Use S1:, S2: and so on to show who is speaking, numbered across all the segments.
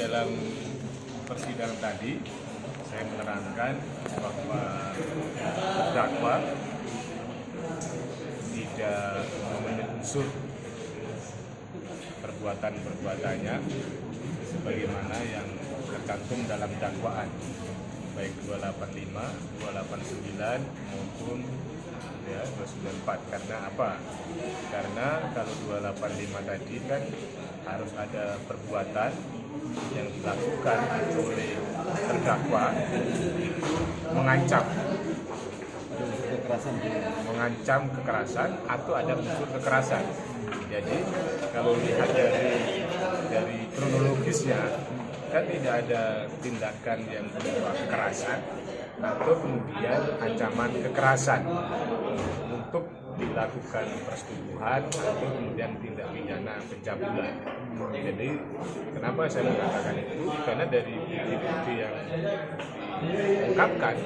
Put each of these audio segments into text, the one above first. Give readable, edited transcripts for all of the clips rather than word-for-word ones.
S1: dalam persidangan tadi saya menerangkan bahwa terdakwa tidak memenuhi unsur perbuatan-perbuatannya sebagaimana yang tercantum dalam dakwaan baik 285, 289 maupun 294. Karena apa? Karena kalau 285 tadi kan harus ada perbuatan yang dilakukan oleh terdakwa itu mengancam kekerasan atau ada unsur kekerasan. Jadi kalau lihat dari kronologisnya kan tidak ada tindakan yang berupa kekerasan atau kemudian ancaman kekerasan untuk dilakukan persetubuhan atau kemudian tindak pidana pencabulan. Jadi kenapa saya mengatakan itu? Karena dari bukti-bukti yang diungkapkan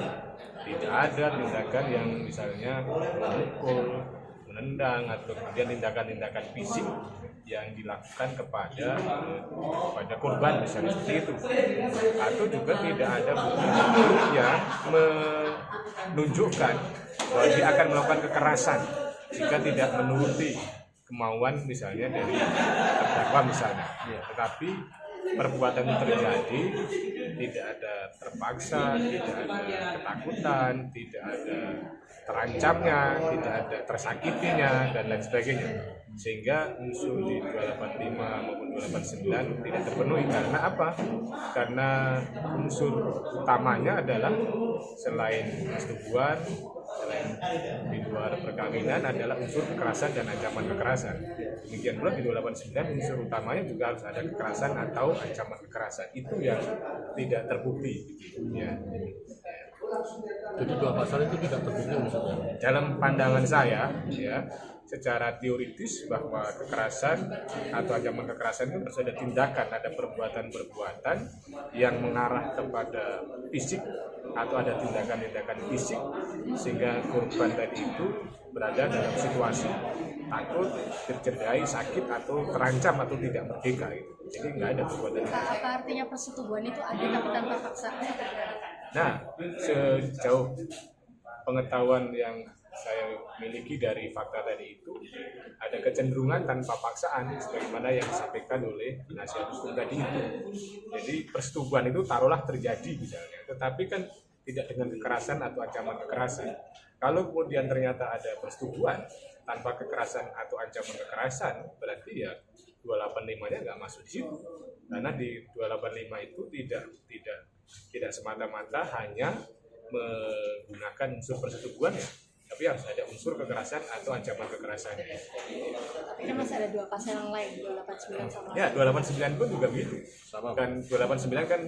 S1: tidak ada tindakan yang misalnya memukul, menendang atau kemudian tindakan-tindakan fisik yang dilakukan kepada korban misalnya seperti itu, atau juga tidak ada bukti yang menunjukkan bahwa dia akan melakukan kekerasan jika tidak menuruti kemauan misalnya dari terdakwa misalnya. Tetapi perbuatan itu terjadi, tidak ada terpaksa, tidak ada ketakutan, tidak ada terancamnya, tidak ada tersakitinya, dan lain sebagainya. Sehingga unsur di 285 maupun 289 tidak terpenuhi. Karena apa? Karena unsur utamanya adalah selain persetubuhan, selain di luar perkawinan adalah unsur kekerasan dan ancaman kekerasan. Demikian pula di 289 unsur utamanya juga harus ada kekerasan atau ancaman kekerasan. Itu yang tidak terbukti. Ya.
S2: Jadi dua pasal itu tidak terbukti maksudnya?
S1: Dalam pandangan saya, ya, secara teoritis bahwa kekerasan atau ancaman kekerasan itu harus ada tindakan, ada perbuatan-perbuatan yang mengarah kepada fisik atau ada tindakan-tindakan fisik sehingga korban tadi itu berada dalam situasi takut, tercederai, sakit atau terancam atau tidak merdeka gitu. Jadi nggak ada perbuatan itu.
S3: Apa artinya persetubuhan itu ada tapi tanpa paksaan?
S1: Nah, sejauh pengetahuan yang saya miliki dari fakta tadi itu ada kecenderungan tanpa paksaan sebagaimana yang disampaikan oleh penasihat hukum tadi itu. Jadi persetubuhan itu taruhlah terjadi misalnya, tetapi kan tidak dengan kekerasan atau ancaman kekerasan. Kalau kemudian ternyata ada persetubuhan tanpa kekerasan atau ancaman kekerasan, berarti ya 285-nya nggak masuk di situ. Karena di 285 itu tidak semata-mata hanya menggunakan unsur persetubuhan ya, tapi harus ada unsur kekerasan atau ancaman kekerasan.
S3: Tapi kan masih ada dua pasal yang lain, 289 sama.
S1: Ya, 289 pun juga begitu. Kan 289 kan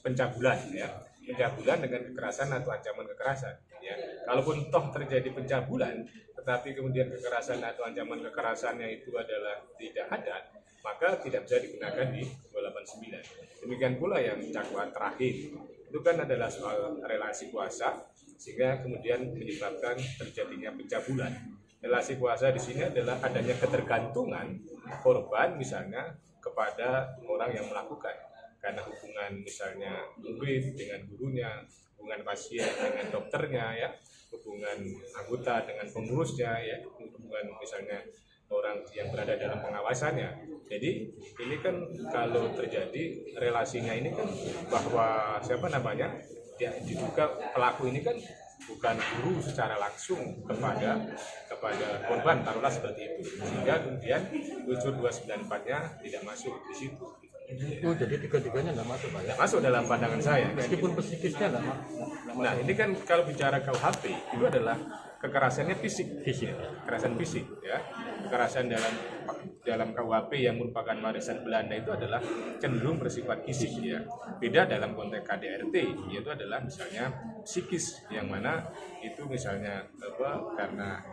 S1: pencabulan ya. Pencabulan dengan kekerasan atau ancaman kekerasan ya. Kalaupun toh terjadi pencabulan tetapi kemudian kekerasan atau ancaman kekerasannya itu adalah tidak ada, maka tidak bisa digunakan di 289. Demikian pula yang dakwaan terakhir itu kan adalah soal relasi kuasa sehingga kemudian menyebabkan terjadinya pencabulan. Relasi kuasa di sini adalah adanya ketergantungan korban misalnya kepada orang yang melakukan, karena hubungan misalnya murid dengan gurunya, hubungan pasien dengan dokternya ya, hubungan anggota dengan pengurusnya ya, hubungan misalnya orang yang berada dalam pengawasannya. Jadi ini kan kalau terjadi relasinya ini kan bahwa ya diduga pelaku ini kan bukan guru secara langsung kepada korban, taruhlah seperti itu, sehingga kemudian unsur 294-nya tidak masuk di situ.
S2: Oh, jadi tiga-tiganya nggak masuk Pak ya?
S1: Masuk dalam pandangan saya.
S2: Meskipun psikisnya nggak masuk.
S1: Nah ini kan kalau bicara KUHP itu adalah kekerasannya fisik. Kekerasan fisik ya. Kekerasan dalam KUHP yang merupakan warisan Belanda itu adalah cenderung bersifat fisik ya. Beda dalam konteks KDRT, yaitu adalah misalnya psikis, yang mana itu misalnya karena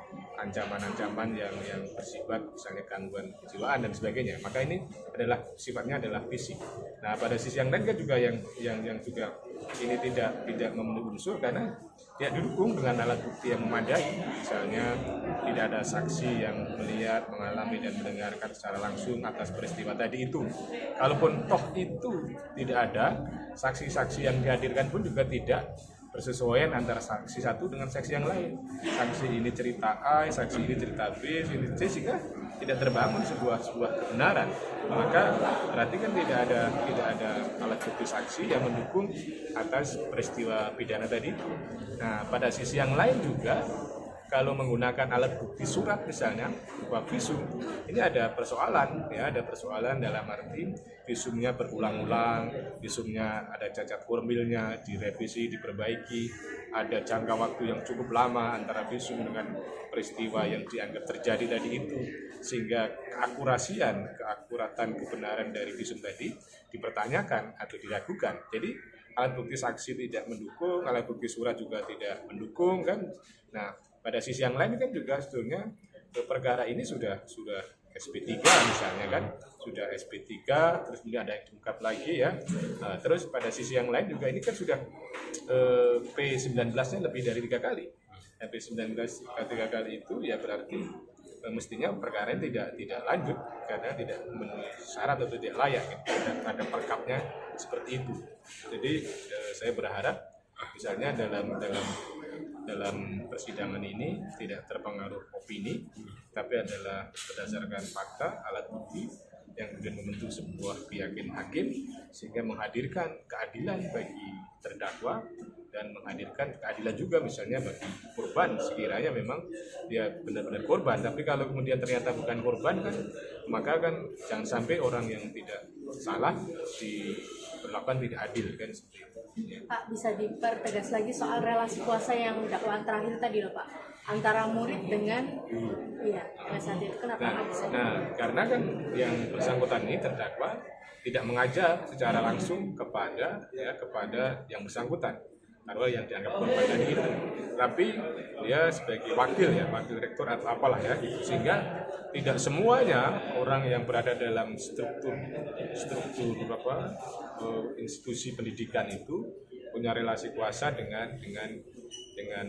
S1: ancaman-ancaman yang bersifat misalnya gangguan kejiwaan dan sebagainya. Maka ini adalah sifatnya adalah fisik. Nah pada sisi yang lain kan juga yang juga ini tidak memenuhi unsur karena tidak didukung dengan alat bukti yang memadai. Misalnya tidak ada saksi yang melihat, mengalami dan mendengarkan secara langsung atas peristiwa tadi itu. Kalaupun toh itu tidak ada, saksi-saksi yang dihadirkan pun juga tidak bersesuaian antara saksi satu dengan saksi yang lain. Saksi ini cerita A, saksi ini cerita B, ini C, sehingga tidak terbangun sebuah kebenaran. Maka berarti kan tidak ada alat bukti saksi yang mendukung atas peristiwa pidana tadi. Nah, pada sisi yang lain juga, kalau menggunakan alat bukti surat misalnya berupa visum, ini ada persoalan ya, ada persoalan dalam arti visumnya berulang-ulang, visumnya ada cacat formilnya, direvisi, diperbaiki, ada jangka waktu yang cukup lama antara visum dengan peristiwa yang dianggap terjadi tadi itu, sehingga keakuratan kebenaran dari visum tadi dipertanyakan atau diragukan. Jadi alat bukti saksi tidak mendukung, alat bukti surat juga tidak mendukung kan. Nah, pada sisi yang lain kan juga sebetulnya perkara ini sudah SP3 misalnya kan, sudah SP3, terus kemudian ada yang diungkap lagi ya. Nah, terus pada sisi yang lain juga ini kan sudah P19-nya lebih dari 3 kali. P19 3 kali itu ya berarti mestinya perkara ini tidak lanjut karena tidak memenuhi syarat atau tidak layak gitu. Dan ada perkapnya seperti itu. Jadi saya berharap misalnya dalam persidangan ini tidak terpengaruh opini, tapi adalah berdasarkan fakta, alat bukti yang kemudian membentuk sebuah keyakinan hakim sehingga menghadirkan keadilan bagi terdakwa dan menghadirkan keadilan juga misalnya bagi korban sekiranya memang dia benar-benar korban. Tapi kalau kemudian ternyata bukan korban kan, maka kan jangan sampai orang yang tidak salah diperlakukan tidak adil kan seperti itu. Ya.
S3: Pak, bisa dipertegas lagi soal relasi kuasa yang dakwaan terakhir tadi loh Pak, antara murid dengan saat itu kenapa nggak bisa?
S1: Nah, karena kan yang bersangkutan ini terdakwa tidak mengajar secara langsung kepada yang bersangkutan karena yang dianggap korban tadi itu, tapi dia sebagai wakil rektor atau apalah ya, sehingga tidak semuanya orang yang berada dalam struktur institusi pendidikan itu punya relasi kuasa dengan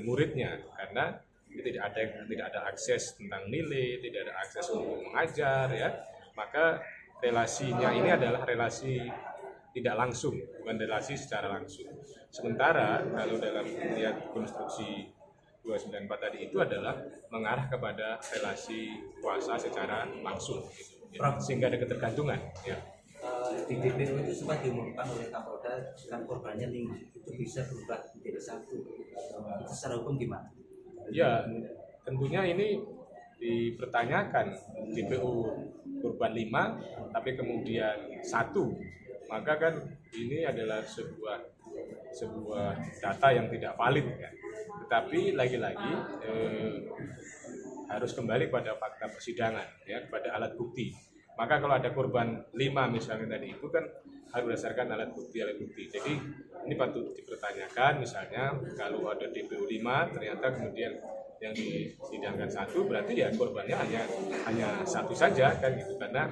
S1: muridnya, karena tidak ada akses tentang nilai, tidak ada akses untuk mengajar ya, maka relasinya ini adalah relasi tidak langsung, bukan relasi secara langsung. Sementara kalau dalam lihat konstruksi 294 tadi itu adalah mengarah kepada relasi kuasa secara langsung, gitu. Ya, sehingga ada ketergantungan. Ya.
S4: Di DPO itu sempat diumumkan oleh Kapolda jika korbannya tinggi itu bisa berubah menjadi satu. Itu secara hukum gimana?
S1: Ya, tentunya ini dipertanyakan DPO korban 5 tapi kemudian 1, maka kan ini adalah sebuah data yang tidak valid kan. Tetapi lagi-lagi harus kembali pada fakta persidangan ya, kepada alat bukti. Maka kalau ada korban 5 misalnya tadi itu kan harus berdasarkan alat bukti. Jadi ini patut dipertanyakan, misalnya kalau ada DPO 5 ternyata kemudian yang disidangkan 1, berarti ya korbannya hanya 1 saja kan gitu, karena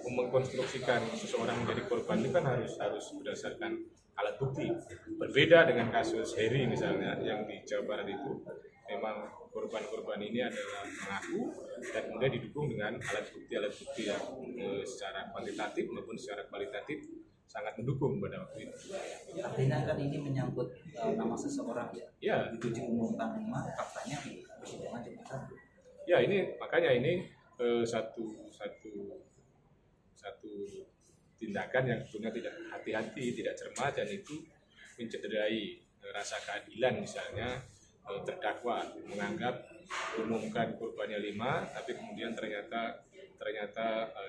S1: mengkonstruksikan seseorang menjadi korban itu kan harus berdasarkan alat bukti. Berbeda dengan kasus Heri misalnya yang di Jawa Barat itu, memang korban-korban ini adalah mengaku dan kemudian didukung dengan alat bukti yang secara kuantitatif maupun secara kualitatif sangat mendukung pada waktu itu.
S4: Artinya kan ini menyangkut nama seseorang ya.
S1: Ya.
S4: Itu diumumkan 5, faktanya di persidangan cuma 1.
S1: Ya, ini makanya ini satu tindakan yang sebetulnya tidak hati-hati, tidak cermat, dan itu mencederai rasa keadilan. Misalnya terdakwa menganggap umumkan korbannya 5 tapi kemudian ternyata 1.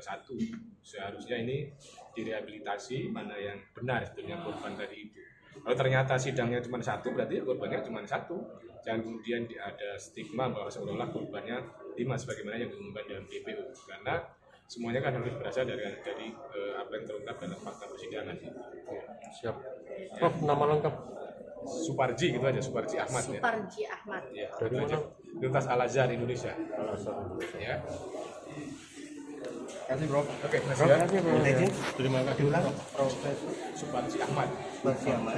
S1: Seharusnya ini direhabilitasi mana yang benar sebetulnya korban tadi itu. Kalau ternyata sidangnya cuma 1, berarti korbannya cuma 1. Jangan kemudian ada stigma bahwa seolah-olah korbannya 5 sebagaimana yang diumumkan dalam DPO, karena semuanya kan harus berasal dari apa yang terungkap dalam fakta persidangan.
S2: Siap. Prof, nama lengkap?
S1: Suparji gitu aja, Suparji Ahmad.
S3: Suparji Ahmad.
S1: Ya,
S2: dari mana?
S1: Universitas Al-Azhar Indonesia. Ya.
S5: Terima kasih bro.
S1: Oke, terima kasih.
S2: Terima kasih.
S5: Diulang.
S1: Suparji Ahmad.
S5: Suparji Ahmad.